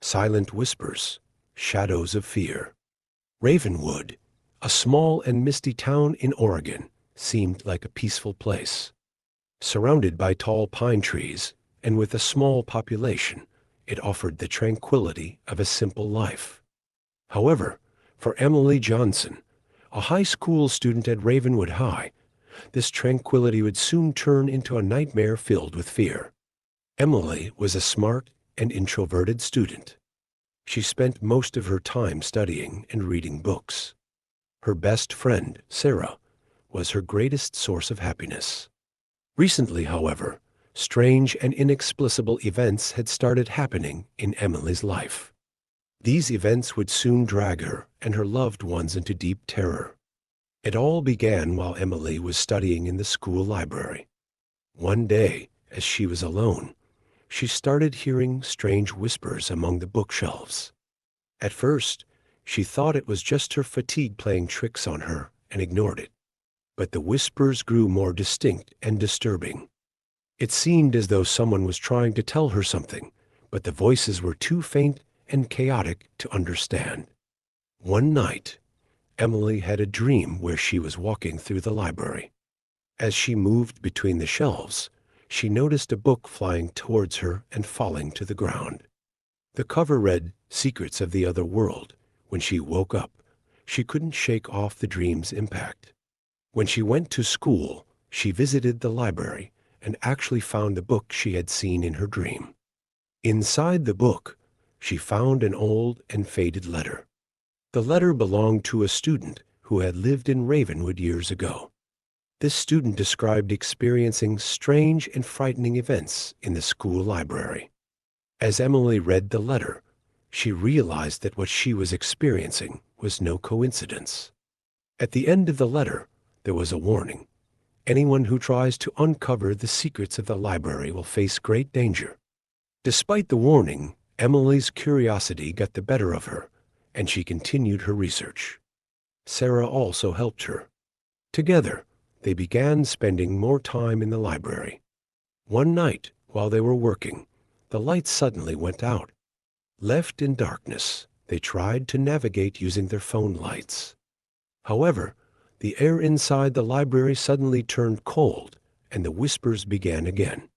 Silent whispers, shadows of fear. Ravenwood, a small and misty town in Oregon, seemed like a peaceful place. Surrounded by tall pine trees and with a small population, it offered the tranquility of a simple life. However, for Emily Johnson, a high school student at Ravenwood High, this tranquility would soon turn into a nightmare filled with fear. Emily was a smart and introverted student. She spent most of her time studying and reading books. Her best friend, Sarah, was her greatest source of happiness. Recently, however, strange and inexplicable events had started happening in Emily's life. These events would soon drag her and her loved ones into deep terror. It all began while Emily was studying in the school library. One day, as she was alone, she started hearing strange whispers among the bookshelves. At first, she thought it was just her fatigue playing tricks on her and ignored it. But the whispers grew more distinct and disturbing. It seemed as though someone was trying to tell her something, but the voices were too faint and chaotic to understand. One night, Emily had a dream where she was walking through the library. As she moved between the shelves, she noticed a book flying towards her and falling to the ground. The cover read, "Secrets of the Other World." When she woke up, she couldn't shake off the dream's impact. When she went to school, she visited the library and actually found the book she had seen in her dream. Inside the book, she found an old and faded letter. The letter belonged to a student who had lived in Ravenwood years ago. This student described experiencing strange and frightening events in the school library. As Emily read the letter, she realized that what she was experiencing was no coincidence. At the end of the letter, there was a warning. Anyone who tries to uncover the secrets of the library will face great danger. Despite the warning, Emily's curiosity got the better of her, and she continued her research. Sarah also helped her. Together, they began spending more time in the library. One night, while they were working, the lights suddenly went out. Left in darkness, they tried to navigate using their phone lights. However, the air inside the library suddenly turned cold, and the whispers began again.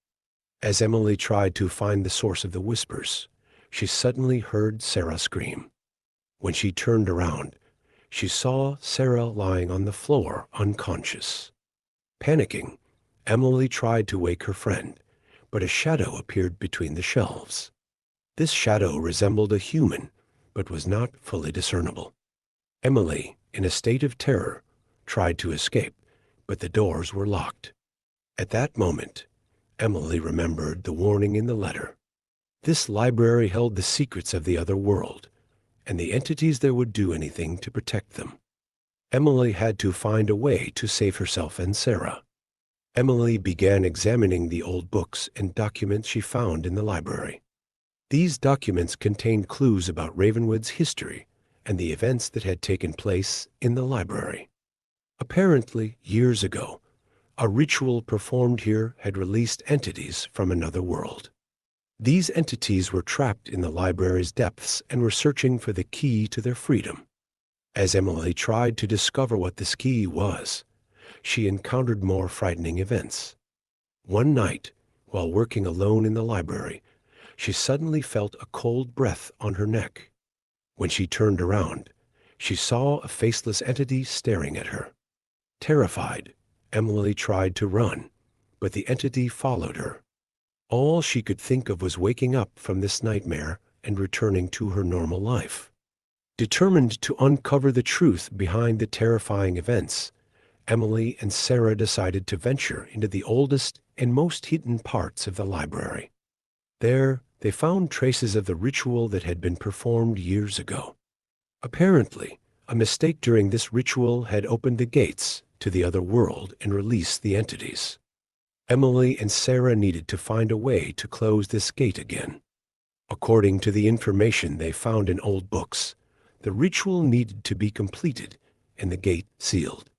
As Emily tried to find the source of the whispers, she suddenly heard Sarah scream. When she turned around, she saw Sarah lying on the floor, unconscious. Panicking, Emily tried to wake her friend, but a shadow appeared between the shelves. This shadow resembled a human, but was not fully discernible. Emily, in a state of terror, tried to escape, but the doors were locked. At that moment, Emily remembered the warning in the letter. This library held the secrets of the other world, and the entities there would do anything to protect them. Emily had to find a way to save herself and Sarah. Emily began examining the old books and documents she found in the library. These documents contained clues about Ravenwood's history and the events that had taken place in the library. Apparently, years ago, a ritual performed here had released entities from another world. These entities were trapped in the library's depths and were searching for the key to their freedom. As Emily tried to discover what this key was, she encountered more frightening events. One night, while working alone in the library, she suddenly felt a cold breath on her neck. When she turned around, she saw a faceless entity staring at her. Terrified, Emily tried to run, but the entity followed her. All she could think of was waking up from this nightmare and returning to her normal life. Determined to uncover the truth behind the terrifying events, Emily and Sarah decided to venture into the oldest and most hidden parts of the library. There, they found traces of the ritual that had been performed years ago. Apparently, a mistake during this ritual had opened the gates to the other world and released the entities. Emily and Sarah needed to find a way to close this gate again. According to the information they found in old books, the ritual needed to be completed and the gate sealed.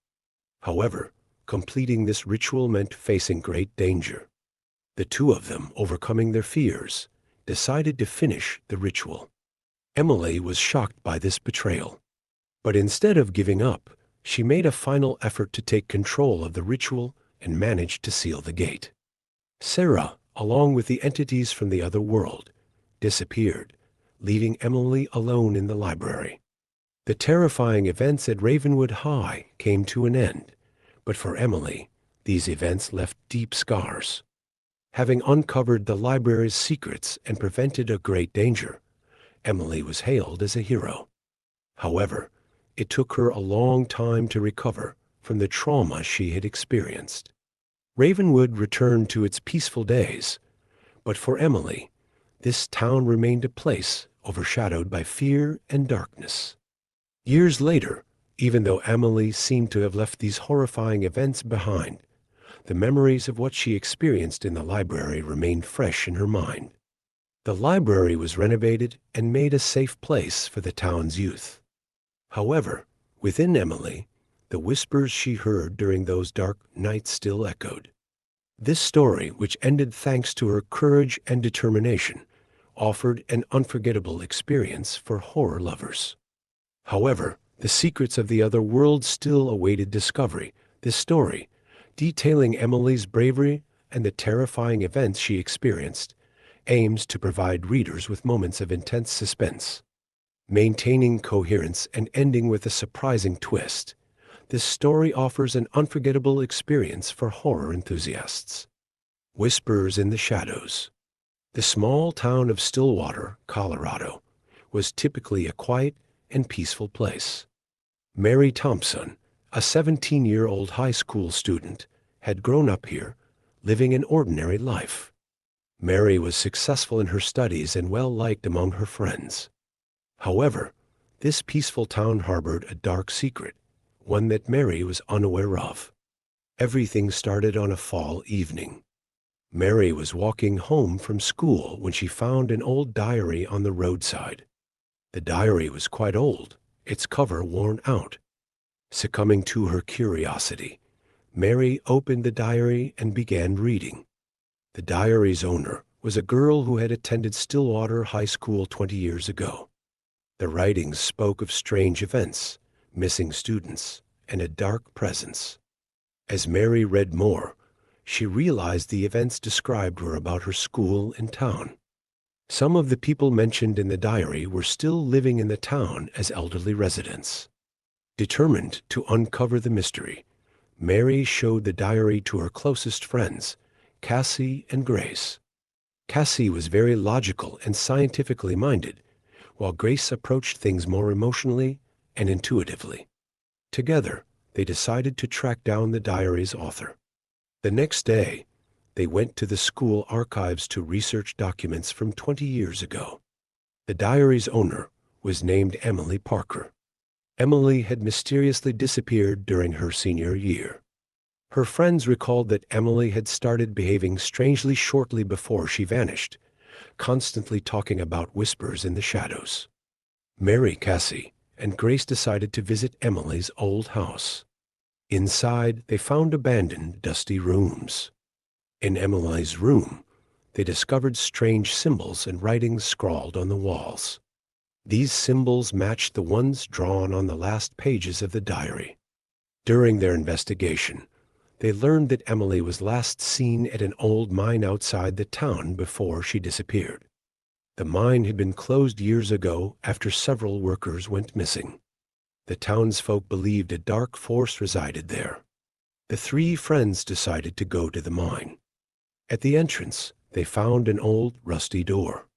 However, completing this ritual meant facing great danger. The two of them, overcoming their fears, decided to finish the ritual. Emily was shocked by this betrayal. But instead of giving up, she made a final effort to take control of the ritual and managed to seal the gate. Sarah, along with the entities from the other world, disappeared, leaving Emily alone in the library. The terrifying events at Ravenwood High came to an end, but for Emily, these events left deep scars. Having uncovered the library's secrets and prevented a great danger, Emily was hailed as a hero. However, it took her a long time to recover from the trauma she had experienced. Ravenwood returned to its peaceful days, but for Emily, this town remained a place overshadowed by fear and darkness. Years later, even though Emily seemed to have left these horrifying events behind, the memories of what she experienced in the library remained fresh in her mind. The library was renovated and made a safe place for the town's youth. However, within Emily, the whispers she heard during those dark nights still echoed. This story, which ended thanks to her courage and determination, offered an unforgettable experience for horror lovers. However, the secrets of the other world still awaited discovery. This story, detailing Emily's bravery and the terrifying events she experienced, aims to provide readers with moments of intense suspense. Maintaining coherence and ending with a surprising twist, this story offers an unforgettable experience for horror enthusiasts. Whispers in the Shadows. The small town of Stillwater, Colorado, was typically a quiet and peaceful place. Mary Thompson, a 17-year-old high school student, had grown up here, living an ordinary life. Mary was successful in her studies and well-liked among her friends. However, this peaceful town harbored a dark secret, one that Mary was unaware of. Everything started on a fall evening. Mary was walking home from school when she found an old diary on the roadside. The diary was quite old, its cover worn out. Succumbing to her curiosity, Mary opened the diary and began reading. The diary's owner was a girl who had attended Stillwater High School 20 years ago. The writings spoke of strange events, missing students, and a dark presence. As Mary read more, she realized the events described were about her school and town. Some of the people mentioned in the diary were still living in the town as elderly residents. Determined to uncover the mystery, Mary showed the diary to her closest friends, Cassie and Grace. Cassie was very logical and scientifically minded, while Grace approached things more emotionally and intuitively. Together, they decided to track down the diary's author. The next day, they went to the school archives to research documents from 20 years ago. The diary's owner was named Emily Parker. Emily had mysteriously disappeared during her senior year. Her friends recalled that Emily had started behaving strangely shortly before she vanished, constantly talking about whispers in the shadows. Mary, Cassie, and Grace decided to visit Emily's old house. Inside, they found abandoned, dusty rooms. In Emily's room, they discovered strange symbols and writings scrawled on the walls. These symbols matched the ones drawn on the last pages of the diary. During their investigation, they learned that Emily was last seen at an old mine outside the town before she disappeared. The mine had been closed years ago after several workers went missing. The townsfolk believed a dark force resided there. The three friends decided to go to the mine. At the entrance, they found an old, rusty door.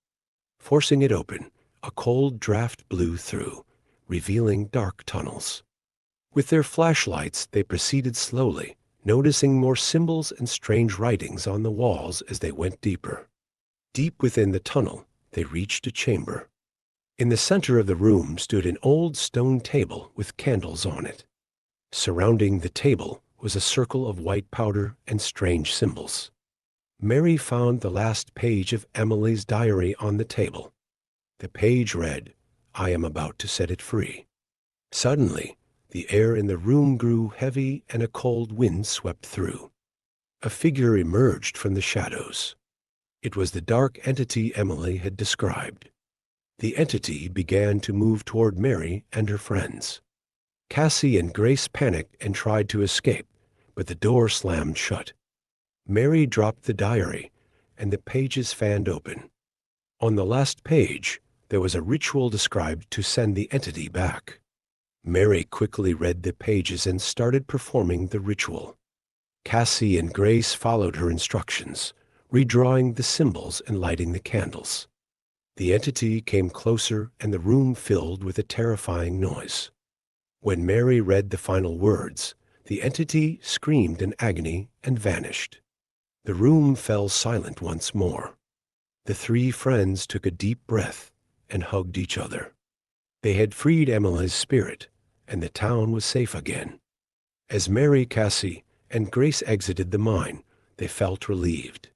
Forcing it open, a cold draft blew through, revealing dark tunnels. With their flashlights, they proceeded slowly, noticing more symbols and strange writings on the walls as they went deeper. Deep within the tunnel, they reached a chamber. In the center of the room stood an old stone table with candles on it. Surrounding the table was a circle of white powder and strange symbols. Mary found the last page of Emily's diary on the table. The page read, "I am about to set it free." Suddenly, the air in the room grew heavy and a cold wind swept through. A figure emerged from the shadows. It was the dark entity Emily had described. The entity began to move toward Mary and her friends. Cassie and Grace panicked and tried to escape, but the door slammed shut. Mary dropped the diary, and the pages fanned open. On the last page, there was a ritual described to send the entity back. Mary quickly read the pages and started performing the ritual. Cassie and Grace followed her instructions, redrawing the symbols and lighting the candles. The entity came closer and the room filled with a terrifying noise. When Mary read the final words, the entity screamed in agony and vanished. The room fell silent once more. The three friends took a deep breath and hugged each other. They had freed Emily's spirit, and the town was safe again. As Mary, Cassie, and Grace exited the mine, they felt relieved.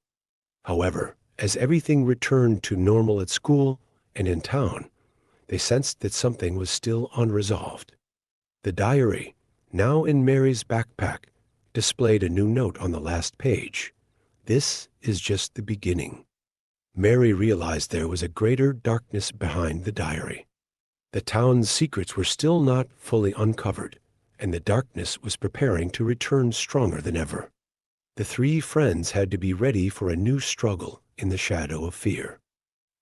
However, as everything returned to normal at school and in town, they sensed that something was still unresolved. The diary, now in Mary's backpack, displayed a new note on the last page. "This is just the beginning." Mary realized there was a greater darkness behind the diary. The town's secrets were still not fully uncovered, and the darkness was preparing to return stronger than ever. The three friends had to be ready for a new struggle in the shadow of fear.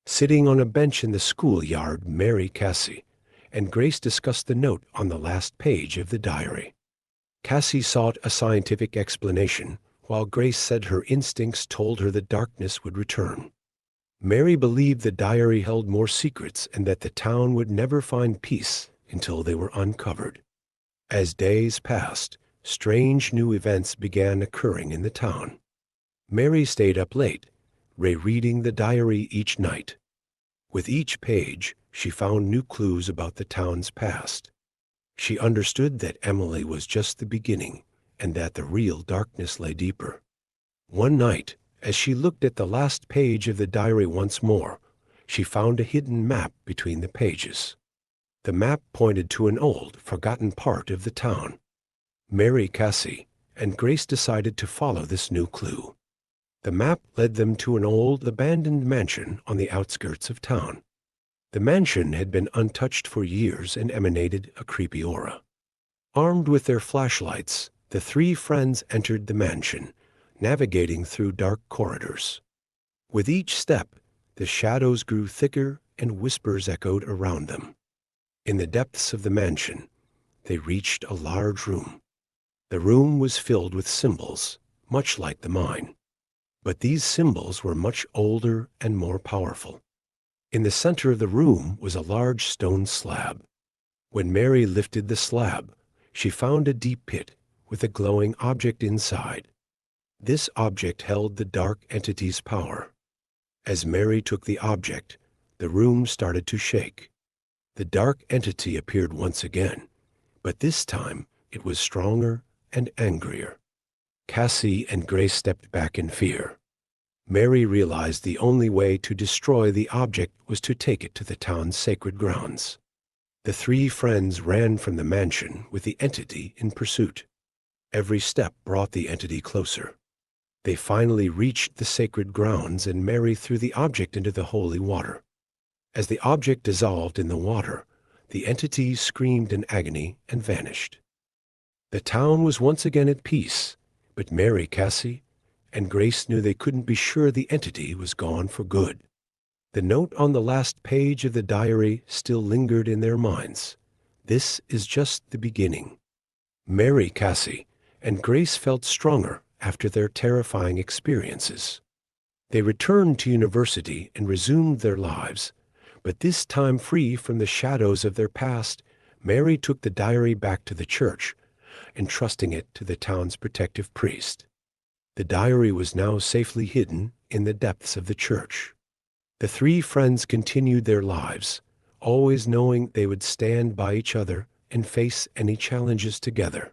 Sitting on a bench in the schoolyard, Mary, Cassie, and Grace discussed the note on the last page of the diary. Cassie sought a scientific explanation, while Grace said her instincts told her the darkness would return. Mary believed the diary held more secrets and that the town would never find peace until they were uncovered. As days passed, strange new events began occurring in the town. Mary stayed up late, rereading the diary each night. With each page, she found new clues about the town's past. She understood that Emily was just the beginning and that the real darkness lay deeper. One night, as she looked at the last page of the diary once more, she found a hidden map between the pages. The map pointed to an old, forgotten part of the town. Mary, Cassie, and Grace decided to follow this new clue. The map led them to an old, abandoned mansion on the outskirts of town. The mansion had been untouched for years and emanated a creepy aura. Armed with their flashlights, the three friends entered the mansion, navigating through dark corridors. With each step, the shadows grew thicker and whispers echoed around them. In the depths of the mansion, they reached a large room. The room was filled with symbols, much like the mine. But these symbols were much older and more powerful. In the center of the room was a large stone slab. When Mary lifted the slab, she found a deep pit with a glowing object inside. This object held the dark entity's power. As Mary took the object, the room started to shake. The dark entity appeared once again, but this time it was stronger and angrier. Cassie and Grace stepped back in fear. Mary realized the only way to destroy the object was to take it to the town's sacred grounds. The three friends ran from the mansion with the entity in pursuit. Every step brought the entity closer. They finally reached the sacred grounds and Mary threw the object into the holy water. As the object dissolved in the water, the entity screamed in agony and vanished. The town was once again at peace, but Mary, Cassie, and Grace knew they couldn't be sure the entity was gone for good. The note on the last page of the diary still lingered in their minds. This is just the beginning. Mary, Cassie, and Grace felt stronger after their terrifying experiences. They returned to university and resumed their lives, but this time free from the shadows of their past. Mary took the diary back to the church, entrusting it to the town's protective priest. The diary was now safely hidden in the depths of the church. The three friends continued their lives, always knowing they would stand by each other and face any challenges together.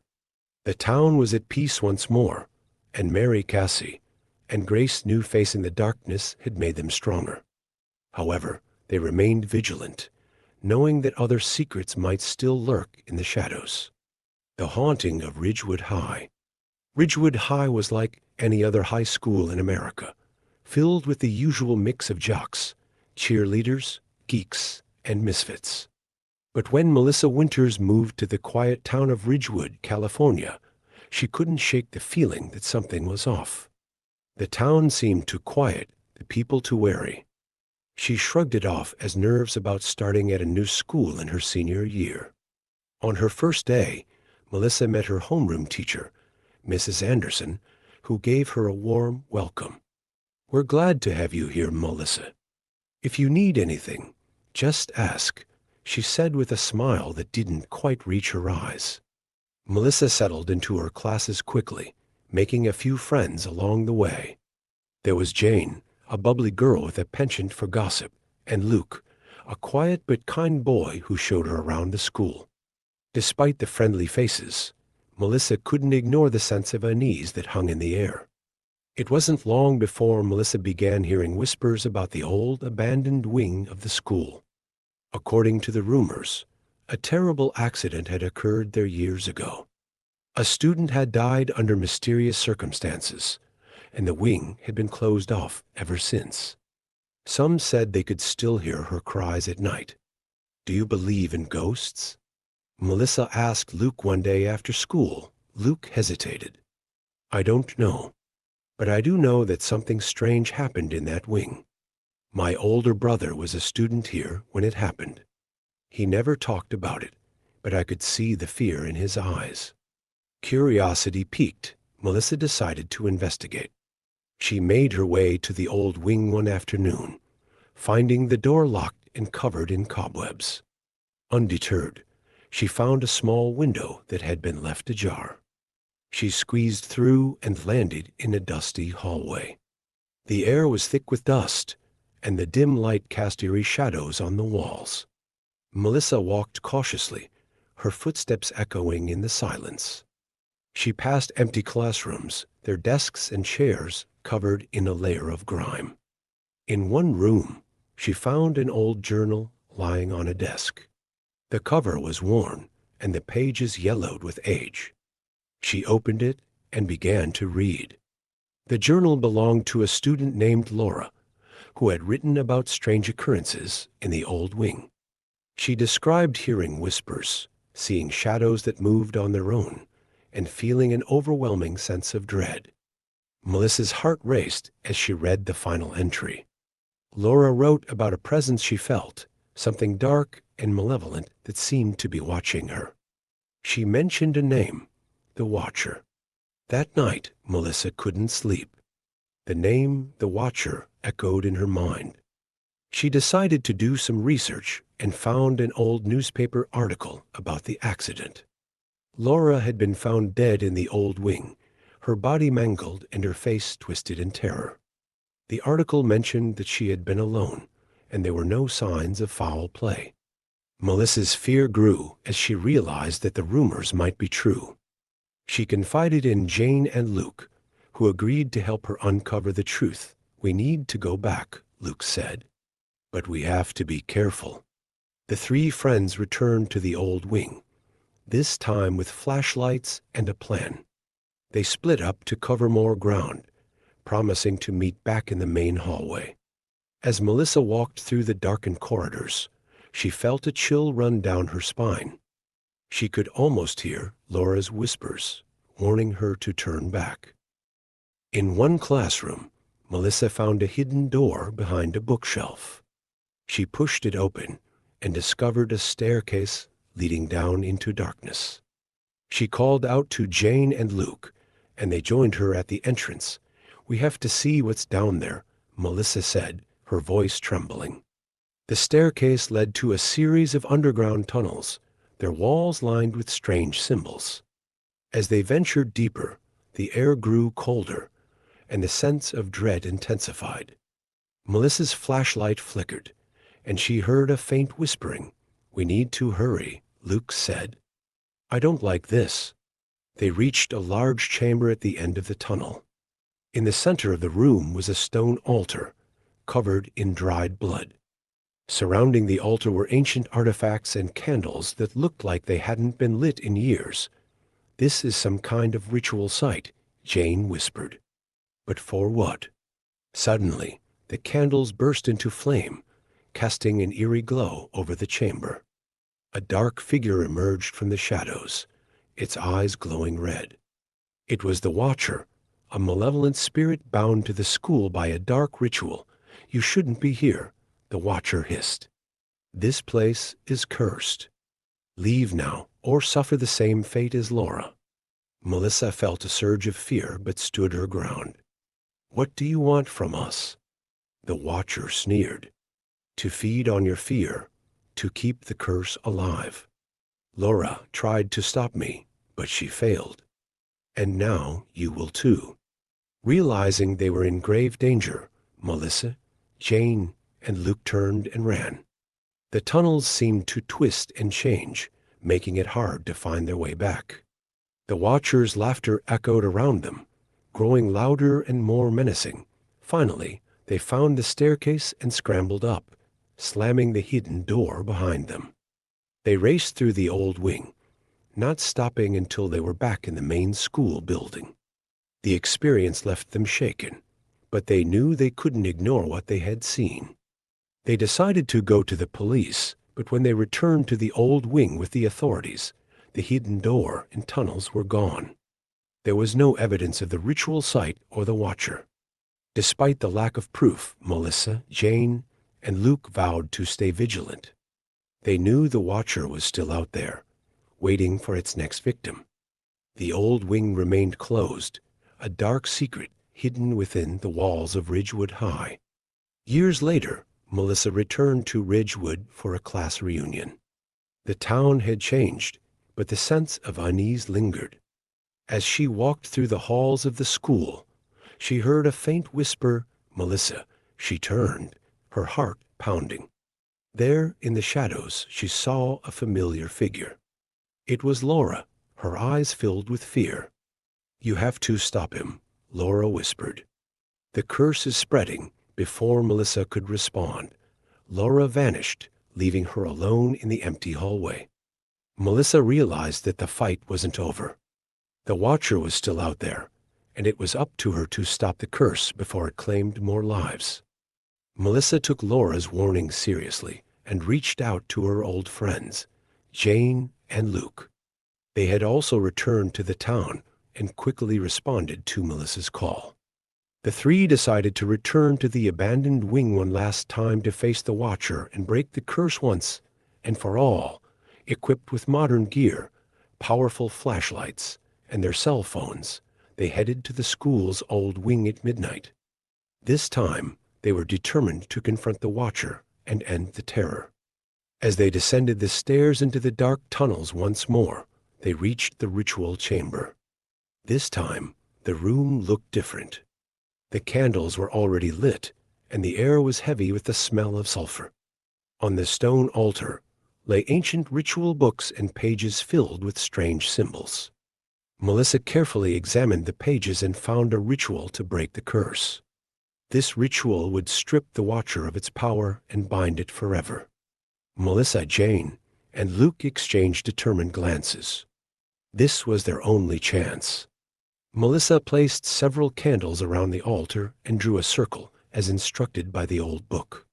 The town was at peace once more, and Mary, Cassie, and Grace knew facing the darkness had made them stronger. However, they remained vigilant, knowing that other secrets might still lurk in the shadows. The haunting of Ridgewood High. Ridgewood High was like any other high school in America, filled with the usual mix of jocks, cheerleaders, geeks, and misfits. But when Melissa Winters moved to the quiet town of Ridgewood, California, she couldn't shake the feeling that something was off. The town seemed too quiet, the people too wary. She shrugged it off as nerves about starting at a new school in her senior year. On her first day, Melissa met her homeroom teacher, Mrs. Anderson, who gave her a warm welcome. "We're glad to have you here, Melissa. If you need anything, just ask," she said with a smile that didn't quite reach her eyes. Melissa settled into her classes quickly, making a few friends along the way. There was Jane, a bubbly girl with a penchant for gossip, and Luke, a quiet but kind boy who showed her around the school. Despite the friendly faces, Melissa couldn't ignore the sense of unease that hung in the air. It wasn't long before Melissa began hearing whispers about the old, abandoned wing of the school. According to the rumors, a terrible accident had occurred there years ago. A student had died under mysterious circumstances, and the wing had been closed off ever since. Some said they could still hear her cries at night. "Do you believe in ghosts?" Melissa asked Luke one day after school. Luke hesitated. "I don't know, but I do know that something strange happened in that wing. My older brother was a student here when it happened. He never talked about it, but I could see the fear in his eyes." Curiosity piqued, Melissa decided to investigate. She made her way to the old wing one afternoon, finding the door locked and covered in cobwebs. Undeterred, she found a small window that had been left ajar. She squeezed through and landed in a dusty hallway. The air was thick with dust, and the dim light cast eerie shadows on the walls. Melissa walked cautiously, her footsteps echoing in the silence. She passed empty classrooms, their desks and chairs covered in a layer of grime. In one room, she found an old journal lying on a desk. The cover was worn, and the pages yellowed with age. She opened it and began to read. The journal belonged to a student named Laura, who had written about strange occurrences in the old wing. She described hearing whispers, seeing shadows that moved on their own, and feeling an overwhelming sense of dread. Melissa's heart raced as she read the final entry. Laura wrote about a presence she felt, something dark and malevolent that seemed to be watching her. She mentioned a name, the Watcher. That night, Melissa couldn't sleep. The name, the Watcher, echoed in her mind. She decided to do some research and found an old newspaper article about the accident. Laura had been found dead in the old wing, her body mangled and her face twisted in terror. The article mentioned that she had been alone, and there were no signs of foul play. Melissa's fear grew as she realized that the rumors might be true. She confided in Jane and Luke, who agreed to help her uncover the truth. "We need to go back," Luke said. "But we have to be careful." The three friends returned to the old wing, this time with flashlights and a plan. They split up to cover more ground, promising to meet back in the main hallway. As Melissa walked through the darkened corridors, she felt a chill run down her spine. She could almost hear Laura's whispers, warning her to turn back. In one classroom, Melissa found a hidden door behind a bookshelf. She pushed it open and discovered a staircase leading down into darkness. She called out to Jane and Luke, and they joined her at the entrance. "We have to see what's down there," Melissa said, her voice trembling. The staircase led to a series of underground tunnels, their walls lined with strange symbols. As they ventured deeper, the air grew colder, and the sense of dread intensified. Melissa's flashlight flickered, and she heard a faint whispering. "We need to hurry," Luke said. "I don't like this." They reached a large chamber at the end of the tunnel. In the center of the room was a stone altar, covered in dried blood. Surrounding the altar were ancient artifacts and candles that looked like they hadn't been lit in years. "This is some kind of ritual site," Jane whispered. "But for what?" Suddenly, the candles burst into flame, casting an eerie glow over the chamber. A dark figure emerged from the shadows, its eyes glowing red. It was the Watcher, a malevolent spirit bound to the school by a dark ritual. "You shouldn't be here," the Watcher hissed. "This place is cursed. Leave now, or suffer the same fate as Laura." Melissa felt a surge of fear but stood her ground. "What do you want from us?" The Watcher sneered. "To feed on your fear, to keep the curse alive. Laura tried to stop me, but she failed. And now you will too." Realizing they were in grave danger, Melissa, Jane, and Luke turned and ran. The tunnels seemed to twist and change, making it hard to find their way back. The Watcher's laughter echoed around them, growing louder and more menacing. Finally, they found the staircase and scrambled up, slamming the hidden door behind them. They raced through the old wing, not stopping until they were back in the main school building. The experience left them shaken, but they knew they couldn't ignore what they had seen. They decided to go to the police, but when they returned to the old wing with the authorities, the hidden door and tunnels were gone. There was no evidence of the ritual site or the Watcher. Despite the lack of proof, Melissa, Jane, and Luke vowed to stay vigilant. They knew the Watcher was still out there, waiting for its next victim. The old wing remained closed, a dark secret hidden within the walls of Ridgewood High. Years later, Melissa returned to Ridgewood for a class reunion. The town had changed, but the sense of unease lingered. As she walked through the halls of the school, she heard a faint whisper, "Melissa." She turned, her heart pounding. There, in the shadows, she saw a familiar figure. It was Laura, her eyes filled with fear. "You have to stop him," Laura whispered. "The curse is spreading." Before Melissa could respond, Laura vanished, leaving her alone in the empty hallway. Melissa realized that the fight wasn't over. The Watcher was still out there, and it was up to her to stop the curse before it claimed more lives. Melissa took Laura's warning seriously and reached out to her old friends, Jane and Luke. They had also returned to the town and quickly responded to Melissa's call. The three decided to return to the abandoned wing one last time to face the Watcher and break the curse once and for all. Equipped with modern gear, powerful flashlights, and their cell phones, they headed to the school's old wing at midnight. This time, they were determined to confront the Watcher and end the terror. As they descended the stairs into the dark tunnels once more, they reached the ritual chamber. This time, the room looked different. The candles were already lit, and the air was heavy with the smell of sulfur. On the stone altar lay ancient ritual books and pages filled with strange symbols. Melissa carefully examined the pages and found a ritual to break the curse. This ritual would strip the Watcher of its power and bind it forever. Melissa, Jane, and Luke exchanged determined glances. This was their only chance. Melissa placed several candles around the altar and drew a circle, as instructed by the old book.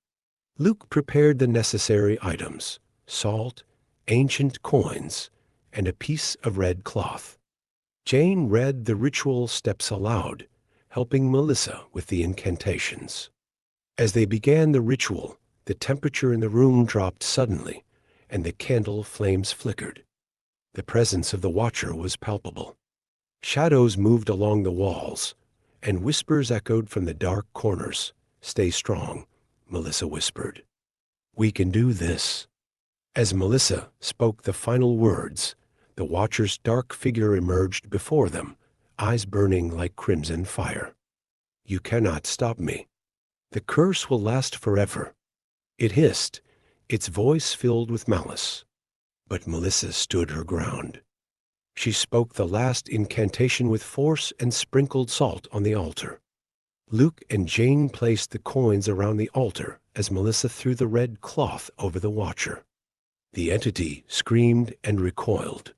Luke prepared the necessary items: salt, ancient coins, and a piece of red cloth. Jane read the ritual steps aloud, helping Melissa with the incantations. As they began the ritual, the temperature in the room dropped suddenly, and the candle flames flickered. The presence of the Watcher was palpable. Shadows moved along the walls, and whispers echoed from the dark corners. "Stay strong," Melissa whispered. "We can do this." As Melissa spoke the final words, the Watcher's dark figure emerged before them, eyes burning like crimson fire. "You cannot stop me. The curse will last forever," it hissed, its voice filled with malice. But Melissa stood her ground. She spoke the last incantation with force and sprinkled salt on the altar. Luke and Jane placed the coins around the altar as Melissa threw the red cloth over the Watcher. The entity screamed and recoiled.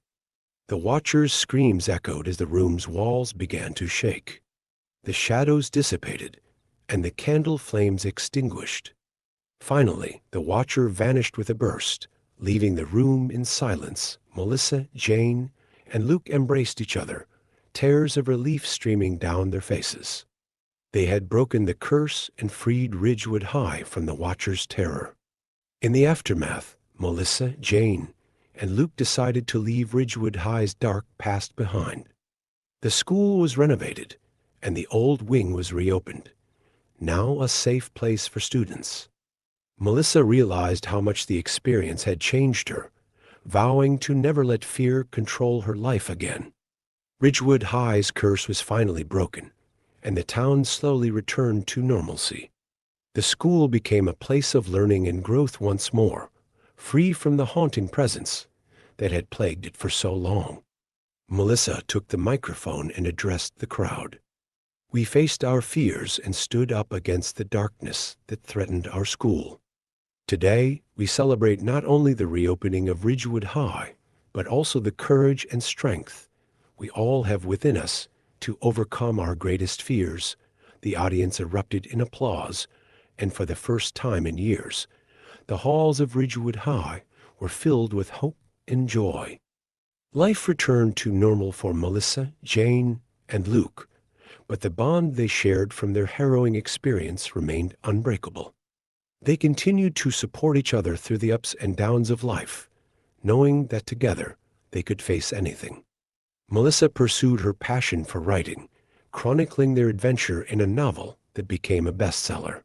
The Watcher's screams echoed as the room's walls began to shake. The shadows dissipated, and the candle flames extinguished. Finally, the Watcher vanished with a burst, leaving the room in silence. Melissa, Jane, and Luke embraced each other, tears of relief streaming down their faces. They had broken the curse and freed Ridgewood High from the Watcher's terror. In the aftermath, Melissa, Jane, and Luke decided to leave Ridgewood High's dark past behind. The school was renovated, and the old wing was reopened, now a safe place for students. Melissa realized how much the experience had changed her, vowing to never let fear control her life again. Ridgewood High's curse was finally broken, and the town slowly returned to normalcy. The school became a place of learning and growth once more, free from the haunting presence that had plagued it for so long. Melissa took the microphone and addressed the crowd. We faced our fears and stood up against the darkness that threatened our school. Today, we celebrate not only the reopening of Ridgewood High, but also the courage and strength we all have within us to overcome our greatest fears. The audience erupted in applause, and for the first time in years, the halls of Ridgewood High were filled with hope and joy. Life returned to normal for Melissa, Jane, and Luke, but the bond they shared from their harrowing experience remained unbreakable. They continued to support each other through the ups and downs of life, knowing that together they could face anything. Melissa pursued her passion for writing, chronicling their adventure in a novel that became a bestseller.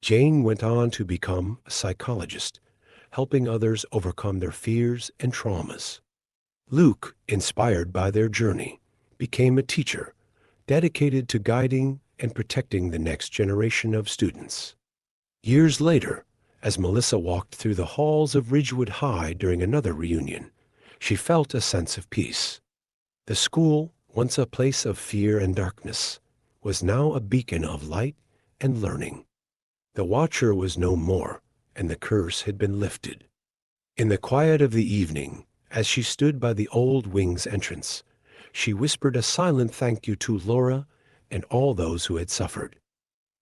Jane went on to become a psychologist, helping others overcome their fears and traumas. Luke, inspired by their journey, became a teacher, dedicated to guiding and protecting the next generation of students. Years later, as Melissa walked through the halls of Ridgewood High during another reunion, she felt a sense of peace. The school, once a place of fear and darkness, was now a beacon of light and learning. The Watcher was no more, and the curse had been lifted. In the quiet of the evening, as she stood by the old wing's entrance, she whispered a silent thank you to Laura and all those who had suffered.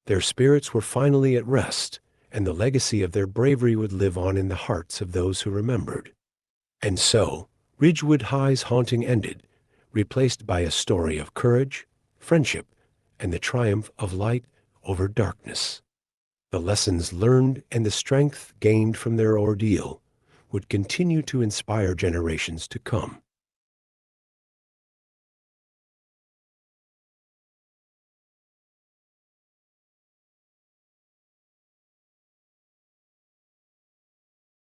Their spirits were finally at rest, and the legacy of their bravery would live on in the hearts of those who remembered. And so, Ridgewood High's haunting ended, replaced by a story of courage, friendship, and the triumph of light over darkness. The lessons learned and the strength gained from their ordeal would continue to inspire generations to come.